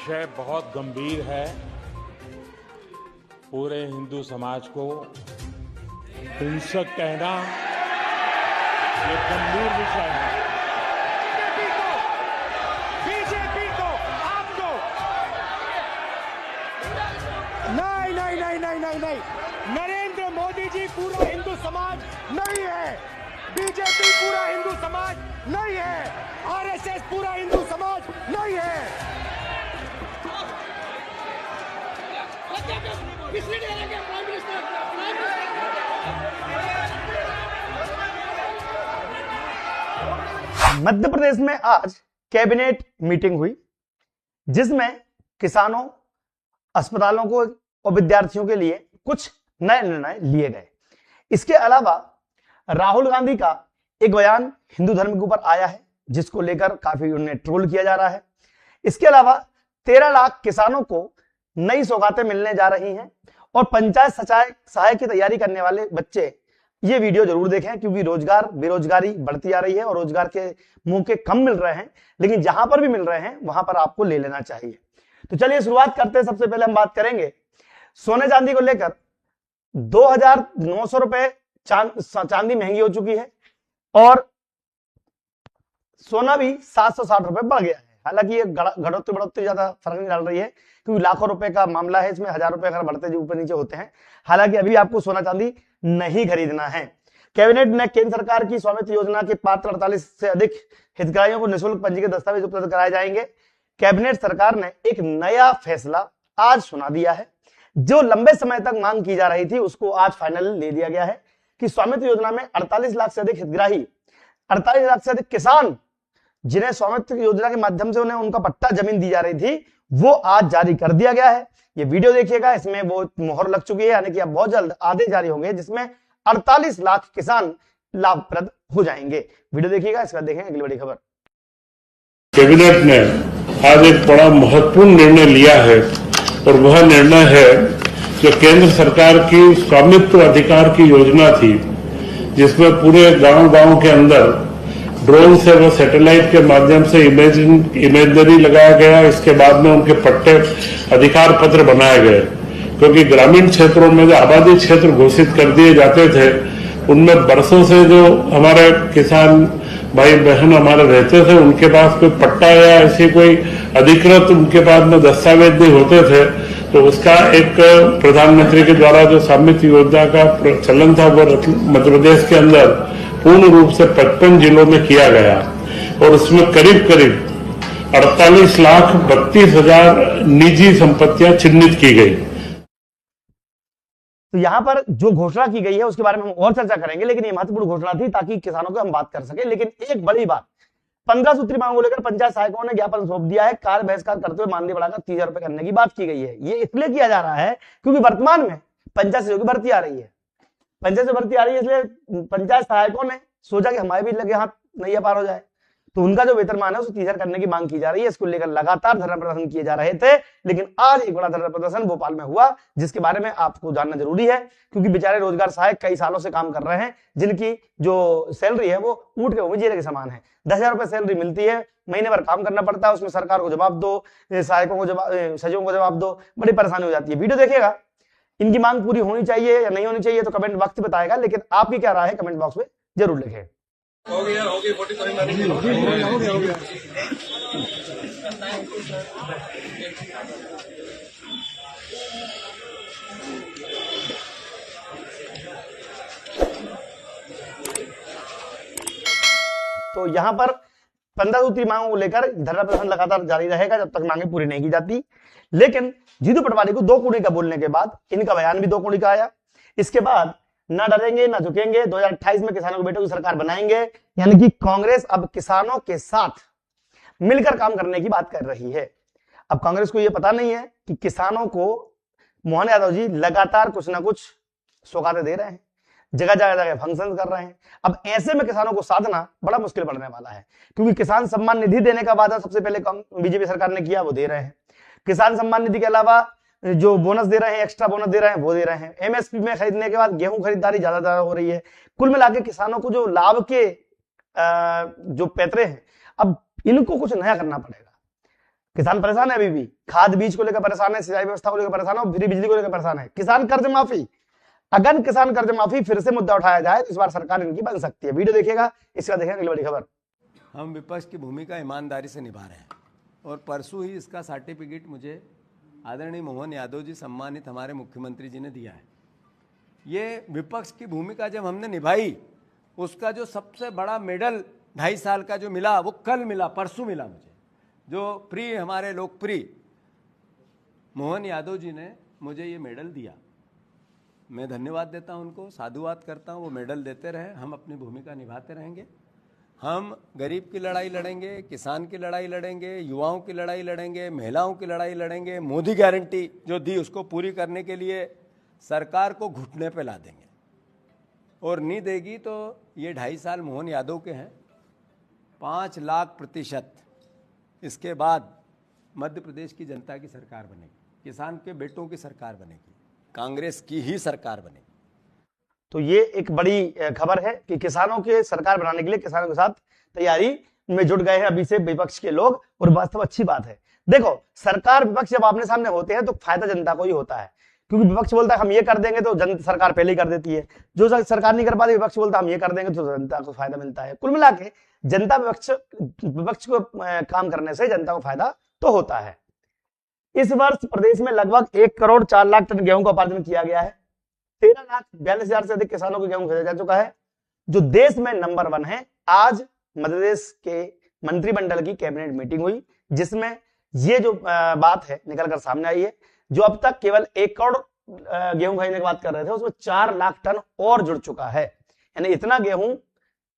विषय बहुत गंभीर है। पूरे हिंदू समाज को हिंसक कहना ये गंभीर विषय है। बीजेपी को आपको नहीं, नरेंद्र मोदी जी पूरा हिंदू समाज नहीं है, बीजेपी पूरा हिंदू समाज नहीं है, आरएसएस पूरा हिंदू समाज नहीं है। मध्य प्रदेश में आज कैबिनेट मीटिंग हुई, जिसमें किसानों, अस्पतालों को और विद्यार्थियों के लिए कुछ नए निर्णय लिए गए। इसके अलावा राहुल गांधी का एक बयान हिंदू धर्म के ऊपर आया है, जिसको लेकर काफी उन्हें ट्रोल किया जा रहा है। इसके अलावा 13 लाख किसानों को नई सौगातें मिलने जा रही हैं और पंचायत सहायक की तैयारी करने वाले बच्चे ये वीडियो जरूर देखें, क्योंकि बेरोजगारी बढ़ती जा रही है और रोजगार के मौके कम मिल रहे हैं, लेकिन जहां पर भी मिल रहे हैं वहां पर आपको ले लेना चाहिए। तो चलिए शुरुआत करते हैं। सबसे पहले हम बात करेंगे सोने चांदी को लेकर। 2,900 रुपए चांदी महंगी हो चुकी है और सोना भी 760 रुपए बढ़ गया है। हालांकि ये बढ़ोतरी ज्यादा फर्क नहीं डाल रही है, क्योंकि लाखों रुपए का मामला है, इसमें 1000 रुपए अगर बढ़ते ऊपर नीचे होते हैं। हालांकि अभी आपको सोना चांदी नहीं खरीदना है। कैबिनेट ने केंद्र सरकार की स्वामित्व योजना के पात्र 48 से अधिक हितग्राहियों को निःशुल्क पंजीकृत दस्तावेज उपलब्ध कराए जाएंगे। कैबिनेट सरकार ने एक नया फैसला आज सुना दिया है। जो लंबे समय तक मांग की जा रही थी, उसको आज फाइनल ले लिया गया है कि स्वामित्व योजना में 48 लाख से अधिक हितग्राही, 48 लाख से अधिक किसान, जिन्हें स्वामित्व योजना के माध्यम से उन्हें उनका पट्टा जमीन दी जा रही थी, वो आज जारी कर दिया गया है। ये वीडियो देखिएगा, इसमें वो मोहर लग चुकी है, यानी कि अब बहुत जल्द आदेश जारी होंगे जिसमें 48 लाख किसान लाभप्रद हो जाएंगे। वीडियो देखिएगा, इसके बाद देखें अगली बड़ी खबर। कैबिनेट ने आज एक बड़ा महत्वपूर्ण निर्णय लिया है और वह निर्णय है जो केंद्र सरकार की स्वामित्व अधिकार की योजना थी, जिसमें पूरे गांव-गांव के अंदर ड्रोन से व सैटेलाइट के माध्यम से इमेजरी लगाया गया। इसके बाद में उनके पट्टे अधिकार पत्र बनाए गए, क्योंकि ग्रामीण क्षेत्रों में जो आबादी क्षेत्र घोषित कर दिए जाते थे, उनमें बरसों से जो हमारे किसान भाई बहन हमारे रहते थे, उनके पास कोई पट्टा या ऐसी कोई अधिकृत उनके पास में दस्तावेज नहीं होते थे। तो उसका एक प्रधानमंत्री के द्वारा जो स्वामित्व योजना का चलन था, वो मध्य प्रदेश के अंदर पूर्ण रूप से 55 जिलों में किया गया और उसमें करीब 48,32,000 निजी संपत्तियां चिन्हित की गई। तो यहां पर जो घोषणा की गई है उसके बारे में हम और चर्चा करेंगे, लेकिन ये महत्वपूर्ण घोषणा थी ताकि किसानों को हम बात कर सके। लेकिन एक बड़ी बात, 15 सूत्री मांगों को लेकर पंचायत सहायकों ने ज्ञापन सौंप दिया है। कार्य बहिष्कार करते हुए मानदेय बढ़ाकर 30,000 रुपए करने की बात की गई है। ये इसलिए किया जा रहा है क्योंकि वर्तमान में पंचायत सचिव की भर्ती आ रही है, इसलिए पंचायत सहायकों ने सोचा कि हमारे भी लगे हाथ नैया पार हो जाए, तो उनका जो वेतनमान है उसे 30,000 करने की मांग की जा रही है। इसको लेकर लगातार धरना प्रदर्शन किए जा रहे थे, लेकिन आज एक बड़ा धरना प्रदर्शन भोपाल में हुआ, जिसके बारे में आपको जानना जरूरी है, क्योंकि बेचारे रोजगार सहायक कई सालों से काम कर रहे हैं, जिनकी जो सैलरी है वो ऊंट के मुंह जीरे के समान है। 10,000 रुपए सैलरी मिलती है, महीने भर काम करना पड़ता है, उसमें सरकार को जवाब दो, सहायकों को सचिवों को जवाब दो, बड़ी परेशानी हो जाती है। वीडियो देखिएगा, इनकी मांग पूरी होनी चाहिए या नहीं होनी चाहिए तो कमेंट बॉक्स में बताएगा, लेकिन आपकी क्या राय है कमेंट बॉक्स में जरूर लिखें। हो गया 45 हो गया। तो यहां पर 15 सूत्री मांगों को लेकर धरना प्रदर्शन लगातार जारी रहेगा जब तक मांगे पूरी नहीं की जाती। लेकिन जीतू पटवारी को 2 कौड़ी का बोलने के बाद इनका बयान भी 2 कौड़ी का आया। इसके बाद ना डरेंगे ना झुकेंगे, 2028 में किसानों के बेटों की सरकार बनाएंगे, यानी कि कांग्रेस अब किसानों के साथ मिलकर काम करने की बात कर रही है। अब कांग्रेस को यह पता नहीं है कि किसानों को मोहन यादव जी लगातार कुछ ना कुछ सौगातें दे रहे हैं, जगह जगह फंक्शन कर रहे हैं। अब ऐसे में किसानों को साधना बड़ा मुश्किल पड़ने वाला है, क्योंकि किसान सम्मान निधि देने का वादा सबसे पहले बीजेपी सरकार ने किया, वो दे रहे हैं। किसान सम्मान निधि के अलावा जो बोनस दे रहे हैं, एक्स्ट्रा बोनस दे रहे हैं, वो दे रहे हैं। एमएसपी में खरीदने के बाद गेहूं खरीदारी ज्यादा हो रही है। कुल मिलाकर किसानों को जो लाभ के जो पैतरे हैं, अब इनको कुछ नया करना पड़ेगा। किसान परेशान है, अभी भी खाद बीज को लेकर परेशान है, सिंचाई व्यवस्था को लेकर परेशान है और फ्री बिजली को लेकर परेशान है। किसान कर्ज माफी, अगर किसान कर्ज माफी फिर से मुद्दा उठाया जाए तो इस बार सरकार इनकी बन सकती है। वीडियो देखिएगा, इसका देखेंगे अगली बड़ी खबर। हम विपक्ष की भूमिका ईमानदारी से निभा रहे हैं और परसों ही इसका सर्टिफिकेट मुझे आदरणीय मोहन यादव जी, सम्मानित हमारे मुख्यमंत्री जी ने दिया है। ये विपक्ष की भूमिका जब हमने निभाई, उसका जो सबसे बड़ा मेडल 2.5 साल का जो मिला वो कल मिला, परसों मिला मुझे, जो प्रिय हमारे लोकप्रिय मोहन यादव जी ने मुझे ये मेडल दिया। मैं धन्यवाद देता हूं उनको, साधुवाद करता हूं, वो मेडल देते रहे, हम अपनी भूमिका निभाते रहेंगे। हम गरीब की लड़ाई लड़ेंगे, किसान की लड़ाई लड़ेंगे, युवाओं की लड़ाई लड़ेंगे, महिलाओं की लड़ाई लड़ेंगे। मोदी गारंटी जो दी उसको पूरी करने के लिए सरकार को घुटने पे ला देंगे और नहीं देगी तो ये 2.5 साल मोहन यादव के हैं, 5 लाख %। इसके बाद मध्य प्रदेश की जनता की सरकार बनेगी, किसान के बेटों की सरकार बनेगी, कांग्रेस की ही सरकार बनेगी। तो ये एक बड़ी खबर है कि किसानों के सरकार बनाने के लिए किसानों के साथ तैयारी में जुट गए हैं अभी से विपक्ष के लोग, और वास्तव अच्छी बात है। देखो, सरकार विपक्ष जब आमने सामने होते हैं तो फायदा जनता को ही होता है, क्योंकि विपक्ष बोलता है हम ये कर देंगे तो सरकार पहले ही कर देती है, जो सरकार नहीं कर पाती विपक्ष बोलता है हम ये कर देंगे तो जनता को फायदा मिलता है। कुल मिला के जनता विपक्ष को काम करने से जनता को फायदा तो होता है। इस वर्ष प्रदेश में लगभग 1 करोड़ 4 लाख टन गेहूं का उत्पादन किया गया है। 13,42,000 से अधिक किसानों को गेहूं खरीदा जा चुका है, जो देश में नंबर 1 है। आज मध्य प्रदेश के मंत्रिमंडल की कैबिनेट मीटिंग हुई, जिसमें ये जो बात है निकलकर सामने आई है, जो अब तक केवल 1 करोड़ गेहूं खरीदने की बात कर रहे थे, उसमें 4 लाख टन और जुड़ चुका है। यानी इतना गेहूं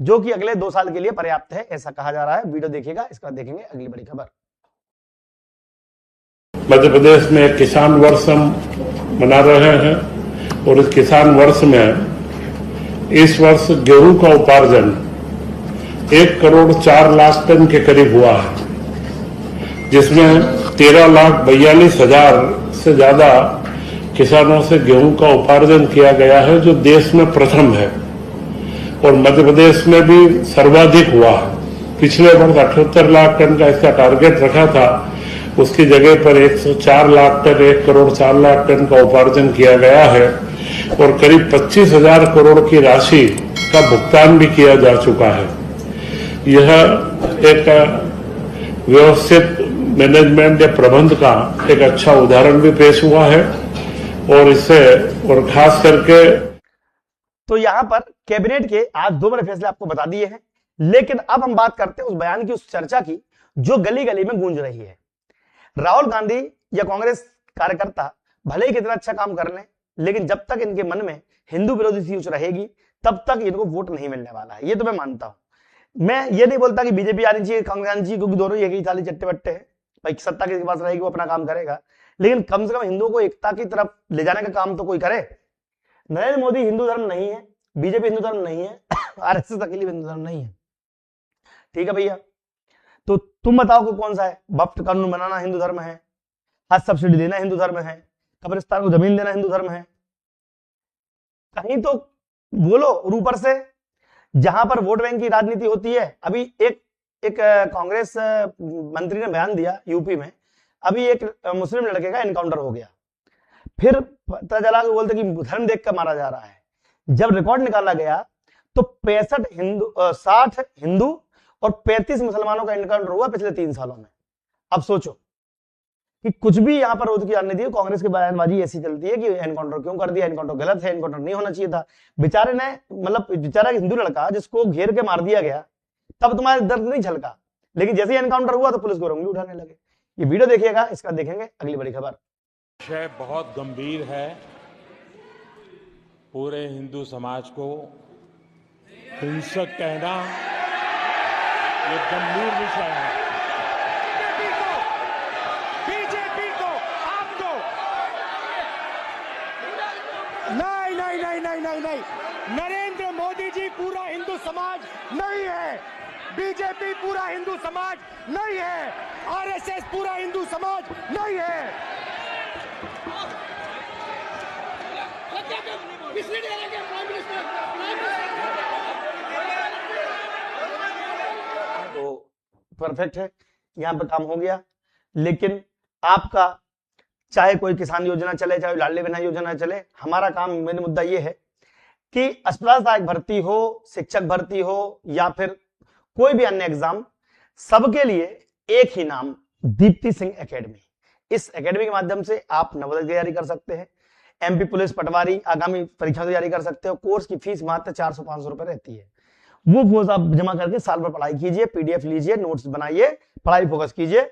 जो कि अगले 2 साल के लिए पर्याप्त है, ऐसा कहा जा रहा है। वीडियो देखिएगा, इसका देखेंगे अगली बड़ी खबर। मध्य प्रदेश में एक किसान वर्ष हम मना रहे हैं और इस किसान वर्ष में इस वर्ष गेहूं का उपार्जन 1 करोड़ 4 लाख टन के करीब हुआ है, जिसमें 13,42,000 से ज्यादा किसानों से गेहूं का उपार्जन किया गया है, जो देश में प्रथम है। और मध्य प्रदेश में भी सर्वाधिक हुआ है। पिछले वर्ष 78 लाख टन का इसका टारगेट रखा था, उसकी जगह पर 104 लाख टन 1 करोड़ 4 लाख टन का उपार्जन किया गया है और करीब 25,000 करोड़ की राशि का भुगतान भी किया जा चुका है। यह एक व्यवस्थित मैनेजमेंट या प्रबंध का एक अच्छा उदाहरण भी पेश हुआ है और इससे और खास करके तो यहां पर कैबिनेट के आज 2 बड़े फैसले आपको बता दिए हैं, लेकिन अब हम बात करते हैं उस बयान की, उस चर्चा की जो गली गली में गूंज रही है। राहुल गांधी या कांग्रेस कार्यकर्ता भले ही कितना अच्छा काम कर लें, लेकिन जब तक इनके मन में हिंदू विरोधी सोच रहेगी तब तक इनको वोट नहीं मिलने वाला है। ये तो मैं मानता हूं। मैं ये नहीं बोलता कि बीजेपी आनी चाहिए, कांग्रेस आनी चाहिए, क्योंकि दोनों एक ही थाली चट्टे बट्टे हैं। भाई सत्ता किसके पास रहेगी वो अपना काम करेगा, लेकिन कम से कम हिंदुओं को एकता की तरफ ले जाने का काम तो कोई करे। नरेंद्र मोदी हिंदू धर्म नहीं है, बीजेपी हिंदू धर्म नहीं है, आरएसएस अकेली हिंदू धर्म नहीं है। ठीक है भैया, तो तुम बताओ कि कौन सा है? वक्फ कानून बनाना हिंदू धर्म है, हज सब्सिडी देना हिंदू धर्म है, कब्रिस्तान को जमीन देना हिंदू धर्म है? कहीं तो बोलो। और ऊपर से जहां पर वोट बैंक की राजनीति होती है, अभी एक कांग्रेस मंत्री ने बयान दिया यूपी में, अभी एक मुस्लिम लड़के का एनकाउंटर हो गया, फिर पता चला कि बोलते कि धर्म देख कर मारा जा रहा है। जब रिकॉर्ड निकाला गया तो 60 हिंदू और 35 मुसलमानों का एनकाउंटर हुआ पिछले 3 सालों में। अब सोचो कि कुछ भी यहां पर रोज की राजनीति है, कांग्रेस की बयानबाजी ऐसी चलती है कि एनकाउंटर क्यों कर दिया, एनकाउंटर गलत है, एनकाउंटर नहीं होना चाहिए था। बेचारे ने, मतलब बेचारा हिंदू लड़का जिसको घेर के मार दिया गया, तब तुम्हारे दर्द नहीं झलका, लेकिन जैसे ही एनकाउंटर हुआ तो पुलिस को उंगली उठाने लगे। ये वीडियो देखिएगा, इसका देखेंगे अगली बड़ी खबर। विषय बहुत गंभीर है, पूरे हिंदू समाज को हिंसक कहना ये गंभीर विषय है। बीजेपी को, आपको नहीं नहीं नहीं नहीं नहीं नहीं, नरेंद्र मोदी जी पूरा हिंदू समाज नहीं है, बीजेपी पूरा हिंदू समाज नहीं है, आरएसएस पूरा हिंदू समाज नहीं है। तो परफेक्ट है, यहां पर काम हो गया। लेकिन आपका चाहे कोई किसान योजना चले, चाहे लाडली बहना योजना चले, हमारा काम, मेन मुद्दा ये है कि अस्पताल सहायक भर्ती हो, शिक्षक भर्ती हो या फिर कोई भी अन्य एग्जाम, सबके लिए एक ही नाम, दीप्ति सिंह एकेडमी। इस एकेडमी के माध्यम से आप नवोदय की तैयारी कर सकते हैं, एमपी पुलिस, पटवारी आगामी परीक्षा की तैयारी कर सकते हो। कोर्स की फीस मात्र 400-500 रुपए रहती है। वो फीस आप जमा करके साल भर पढ़ाई कीजिए, पीडीएफ लीजिए, नोट्स बनाइए, पढ़ाई फोकस कीजिए।